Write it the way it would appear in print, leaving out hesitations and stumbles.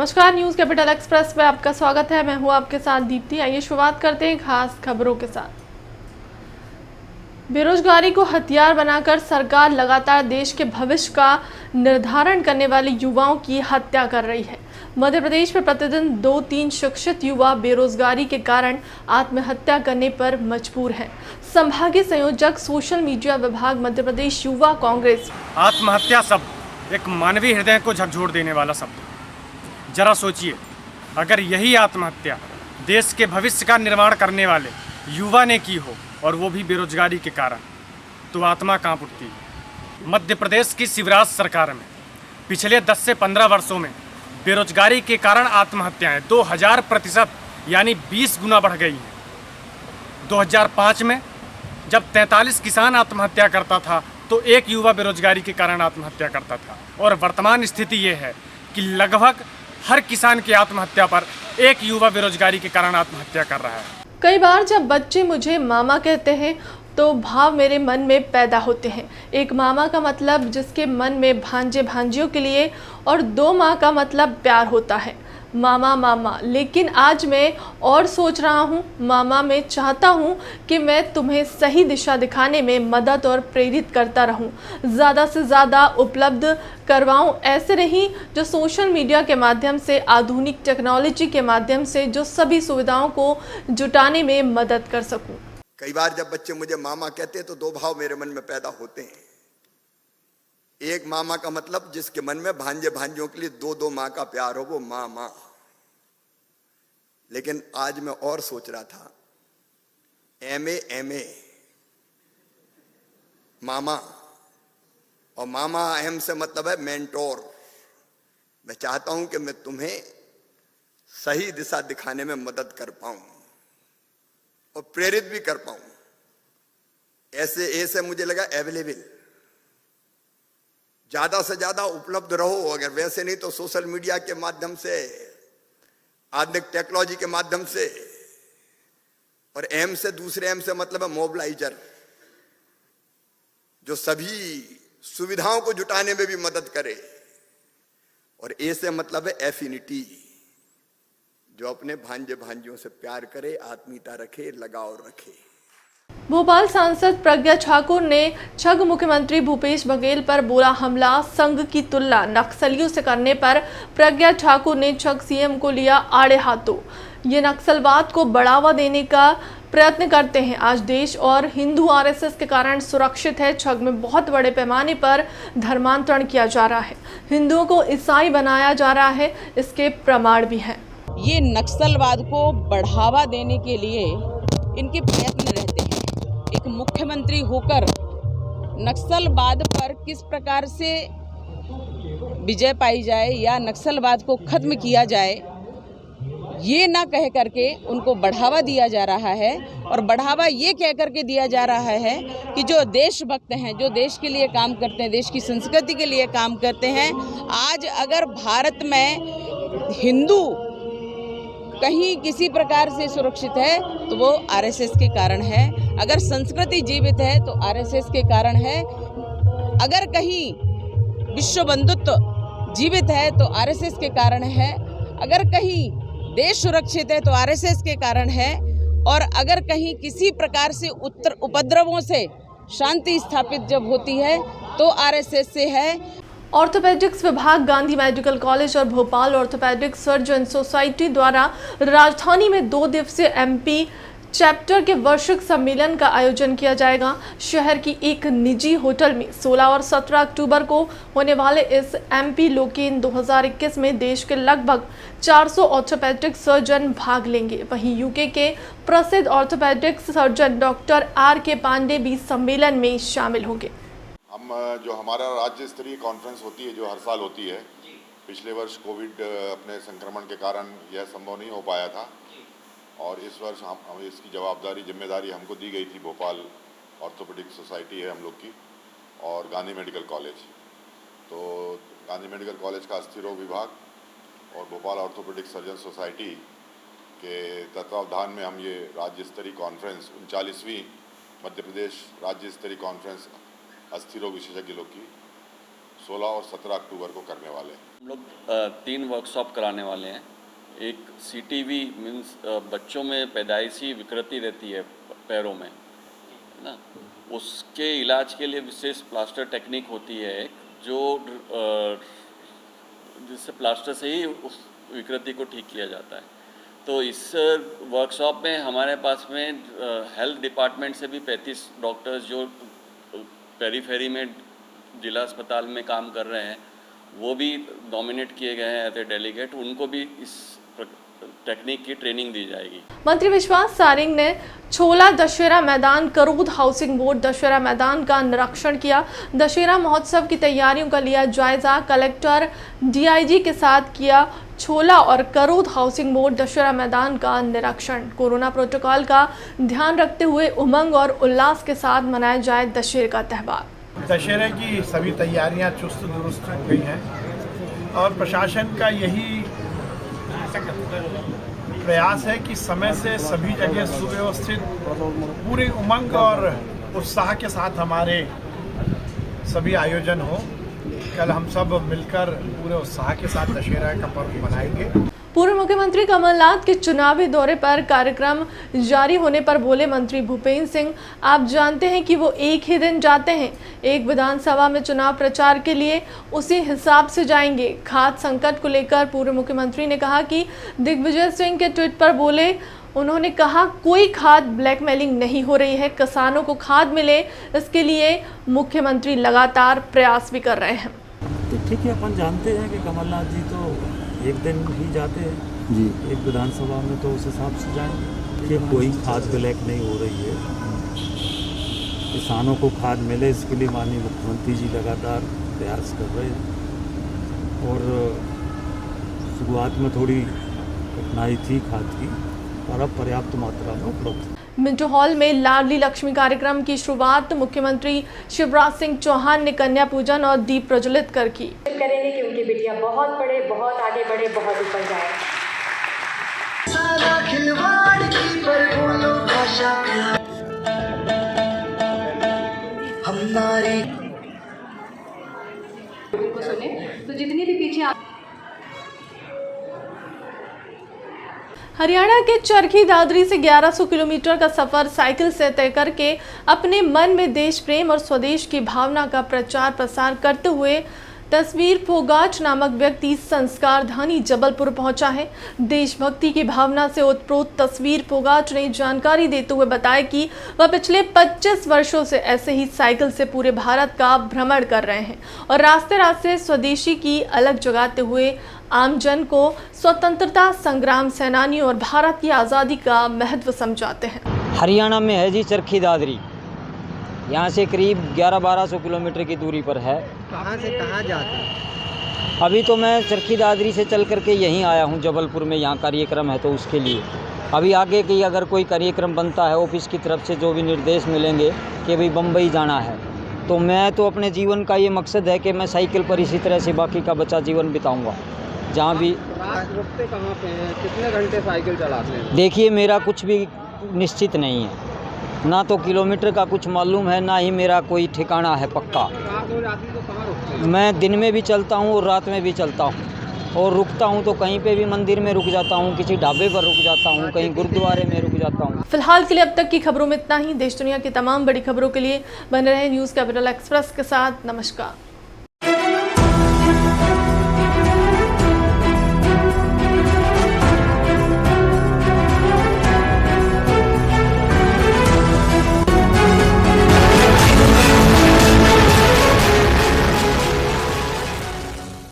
नमस्कार, news capital express में आपका स्वागत है। मैं हूं आपके साथ दीप्ति। आइए शुरुआत करते हैं खास खबरों के साथ। बेरोजगारी को हथियार बनाकर सरकार लगातार देश के भविष्य का निर्धारण करने वाले युवाओं की हत्या कर रही है। मध्य प्रदेश में प्रतिदिन 2-3 शिक्षित युवा बेरोजगारी के कारण आत्महत्या करने पर मजबूर हैं। संभागीय संयोजक सोशल मीडिया विभाग मध्य प्रदेश युवा कांग्रेस। आत्महत्या शब्द एक मानवीय हृदय को झकझोर देने वाला शब्द। जरा सोचिए, अगर यही आत्महत्या देश के भविष्य का निर्माण करने वाले युवा ने की हो और वो भी बेरोजगारी के कारण, तो आत्मा कांप उठती है। मध्य प्रदेश की शिवराज सरकार में पिछले 10 से 15 वर्षों में बेरोजगारी के कारण आत्महत्याएं 2000% यानी 20 गुना बढ़ गई हैं। 2005 में जब 43 किसान आत्महत्या करता था तो एक युवा बेरोजगारी के कारण आत्महत्या करता था, और वर्तमान स्थिति ये है कि लगभग हर किसान की आत्महत्या पर एक युवा बेरोजगारी के कारण आत्महत्या कर रहा है। कई बार जब बच्चे मुझे मामा कहते हैं तो भाव मेरे मन में पैदा होते हैं। एक मामा का मतलब जिसके मन में भांजे भांजियों के लिए, और 2 माँ का मतलब प्यार होता है, मामा मामा। लेकिन आज मैं और सोच रहा हूँ, मामा मैं चाहता हूँ कि मैं तुम्हें सही दिशा दिखाने में मदद और प्रेरित करता रहूँ, ज़्यादा से ज़्यादा उपलब्ध करवाऊँ। ऐसे नहीं जो सोशल मीडिया के माध्यम से, आधुनिक टेक्नोलॉजी के माध्यम से जो सभी सुविधाओं को जुटाने में मदद कर सकूँ। कई बार जब बच्चे मुझे मामा कहते हैं तो 2 भाव मेरे मन में पैदा होते हैं। एक मामा का मतलब जिसके मन में भांजे भांजियों के लिए 2-2 माँ का प्यार हो, वो मामा। लेकिन आज मैं और सोच रहा था, एमए मामा, और मामा एम से मतलब है मेंटोर। मैं चाहता हूं कि मैं तुम्हें सही दिशा दिखाने में मदद कर पाऊं और प्रेरित भी कर पाऊं। ऐसे ऐसे मुझे लगा अवेलेबल, ज्यादा से ज्यादा उपलब्ध रहो। अगर वैसे नहीं तो सोशल मीडिया के माध्यम से, आधुनिक टेक्नोलॉजी के माध्यम से, और एम से, दूसरे एम से मतलब है मोबिलाइजर, जो सभी सुविधाओं को जुटाने में भी मदद करे। और ए से मतलब है एफिनिटी, जो अपने भांजे भांजियों से प्यार करे, आत्मीयता रखे, लगाव रखे। भोपाल सांसद प्रज्ञा ठाकुर ने छग मुख्यमंत्री भूपेश बघेल पर बोला हमला। संघ की तुलना नक्सलियों से करने पर प्रज्ञा ठाकुर ने छग सीएम को लिया आड़े हाथों। ये नक्सलवाद को बढ़ावा देने का प्रयत्न करते हैं। आज देश और हिंदू आरएसएस के कारण सुरक्षित है। छग में बहुत बड़े पैमाने पर धर्मांतरण किया जा रहा है, हिंदुओं को ईसाई बनाया जा रहा है, इसके प्रमाण भी हैं। ये नक्सलवाद को बढ़ावा देने के लिए इनके प्रयत्न रहते हैं। एक मुख्यमंत्री होकर नक्सलवाद पर किस प्रकार से विजय पाई जाए या नक्सलवाद को खत्म किया जाए, ये ना कह करके उनको बढ़ावा दिया जा रहा है। और बढ़ावा ये कह करके दिया जा रहा है कि जो देशभक्त हैं, जो देश के लिए काम करते हैं, देश की संस्कृति के लिए काम करते हैं, आज अगर भारत में हिंदू कहीं किसी प्रकार से सुरक्षित है तो वो आरएसएस के कारण है। अगर संस्कृति जीवित है तो आरएसएस के कारण है। अगर कहीं विश्व बंधुत्व जीवित है तो आरएसएस के कारण है। अगर कहीं देश सुरक्षित है तो आरएसएस के कारण है। और अगर कहीं किसी प्रकार से उपद्रवों से शांति स्थापित जब होती है तो आरएसएस से है। ऑर्थोपेडिक्स विभाग, गांधी मेडिकल कॉलेज और भोपाल ऑर्थोपेडिक सर्जन सोसाइटी द्वारा राजधानी में 2 दिवसीय एमपी चैप्टर के वार्षिक सम्मेलन का आयोजन किया जाएगा। शहर की एक निजी होटल में 16 और 17 अक्टूबर को होने वाले इस एमपी लोकेन 2021 में देश के लगभग 400 ऑर्थोपेडिक सर्जन भाग लेंगे। वहीं यूके के प्रसिद्ध orthopaedic surgeon doctor R K. Pandey भी सम्मेलन में शामिल होंगे। हम जो हमारा राज्य स्तरीय कॉन्फ्रेंस होती है, जो हर साल होती है, पिछले वर्ष कोविड अपने संक्रमण के कारण यह संभव नहीं हो पाया था, और इस वर्ष हम इसकी जिम्मेदारी हमको दी गई थी। भोपाल ऑर्थोपेडिक सोसाइटी है हम लोग की, और गांधी मेडिकल कॉलेज। तो गांधी मेडिकल कॉलेज का अस्थि रोग विभाग और भोपाल ऑर्थोपेडिक सर्जन सोसाइटी के तत्वावधान में हम ये राज्य स्तरीय कॉन्फ्रेंस, 39वीं मध्य प्रदेश राज्य स्तरीय कॉन्फ्रेंस अस्थि रोग विशेषज्ञ लोग की 16 और 17 अक्टूबर को करने वाले हैं। हम लोग 3 वर्कशॉप कराने वाले हैं। एक CTV मीन्स बच्चों में पैदाइशी विकृति रहती है पैरों में, है ना, उसके इलाज के लिए विशेष प्लास्टर टेक्निक होती है एक, जो जिससे प्लास्टर से ही उस विकृति को ठीक किया जाता है। तो इस वर्कशॉप में हमारे पास में हेल्थ डिपार्टमेंट से भी 35 डॉक्टर्स जो पेरीफेरी में जिला अस्पताल में काम कर रहे हैं वो भी नॉमिनेट किए गए हैं एज ए डेलीगेट, उनको भी इस टेक्निक की ट्रेनिंग दी जाएगी। मंत्री विश्वास सारिंग ने छोला दशहरा मैदान, करूद हाउसिंग बोर्ड दशहरा मैदान का निरीक्षण किया। दशहरा महोत्सव की तैयारियों का लिया जायजा। कलेक्टर DIG के साथ किया छोला और करूद हाउसिंग बोर्ड दशहरा मैदान का निरीक्षण। कोरोना प्रोटोकॉल का ध्यान रखते हुए उमंग और उल्लास के साथ मनाया जाए दशहरे का त्यौहार। दशहरे की सभी तैयारियां चुस्त दुरुस्त हो गई हैं और प्रशासन का यही प्रयास है कि समय से सभी जगह सुव्यवस्थित पूरी उमंग और उत्साह के साथ हमारे सभी आयोजन हो। कल हम सब मिलकर पूरे उत्साह के साथ दशहरा का पर्व मनाएंगे। पूर्व मुख्यमंत्री कमलनाथ के चुनावी दौरे पर कार्यक्रम जारी होने पर बोले मंत्री भूपेंद्र सिंह, आप जानते हैं कि वो एक ही दिन जाते हैं, एक विधानसभा में चुनाव प्रचार के लिए उसी हिसाब से जाएंगे। खाद्य संकट को लेकर पूर्व मुख्यमंत्री ने कहा कि दिग्विजय सिंह के ट्वीट पर बोले, उन्होंने कहा कोई खाद ब्लैकमेलिंग नहीं हो रही है, किसानों को खाद मिले इसके लिए मुख्यमंत्री लगातार प्रयास भी कर रहे हैं। तो ठीक है, अपन जानते हैं कि कमलनाथ जी तो एक दिन ही जाते हैं जी, एक विधानसभा में, तो उस हिसाब से जाएंगे कि कोई खाद ब्लैक नहीं हो रही है, किसानों को खाद मिले इसके लिए माननीय मुख्यमंत्री जी लगातार प्रयास कर रहे हैं। और शुरुआत में थोड़ी कठिनाई थी खाद की, और अब पर्याप्त मात्रा में उपलब्ध। मिंटो हॉल में लाडली लक्ष्मी कार्यक्रम की शुरुआत मुख्यमंत्री शिवराज सिंह चौहान ने कन्या पूजन और दीप प्रज्वलित कर की। करेंगे कि उनकी बेटियां बहुत पढ़े, बहुत आगे बढ़े, बहुत ऊपर जाए। सारा खिलवाड़ की पर बोलो भाषा हमारी को सुने तो जितनी भी पीछे हरियाणा के चरखी दादरी से 1100 किलोमीटर का सफर साइकिल से तय करके अपने मन में देश प्रेम और स्वदेश की भावना का प्रचार प्रसार करते हुए तस्वीर फोगाट नामक व्यक्ति संस्कार धानी जबलपुर पहुंचा है। देशभक्ति की भावना से ओतप्रोत तस्वीर फोगाट ने जानकारी देते हुए बताया कि वह पिछले 25 वर्षों से ऐसे ही साइकिल से पूरे भारत का भ्रमण कर रहे हैं और रास्ते रास्ते स्वदेशी की अलग जगाते हुए आमजन को स्वतंत्रता संग्राम सेनानियों और भारत की आज़ादी का महत्व समझाते हैं। हरियाणा में है जी चरखी दादरी, यहाँ से करीब 1100-1200 किलोमीटर की दूरी पर है। कहाँ से कहाँ जाते हैं? अभी तो मैं चरखी दादरी से चल करके यहीं आया हूँ जबलपुर में, यहाँ कार्यक्रम है तो उसके लिए। अभी आगे की अगर कोई कार्यक्रम बनता है ऑफिस की तरफ से जो भी निर्देश मिलेंगे कि भाई बम्बई जाना है, तो मैं तो अपने जीवन का ये मकसद है कि मैं साइकिल पर इसी तरह से बाकी का बचा जीवन बिताऊँगा। जहाँ भी रात रुकते कहाँ पे हैं, कितने घंटे साइकिल चलाते हैं? देखिए, मेरा कुछ भी निश्चित नहीं है, ना तो किलोमीटर का कुछ मालूम है, ना ही मेरा कोई ठिकाना है पक्का। रात हो जाती तो कहाँ रुकते हैं? मैं दिन में भी चलता हूँ और रात में भी चलता हूँ, और रुकता हूँ तो कहीं पे भी मंदिर में रुक जाता हूँ, किसी ढाबे पर रुक जाता हूँ, कहीं गुरुद्वारे में रुक जाता हूँ। फिलहाल के लिए अब तक की खबरों में इतना ही। देश दुनिया की तमाम बड़ी खबरों के लिए बने रहें न्यूज़ कैपिटल एक्सप्रेस के साथ। नमस्कार।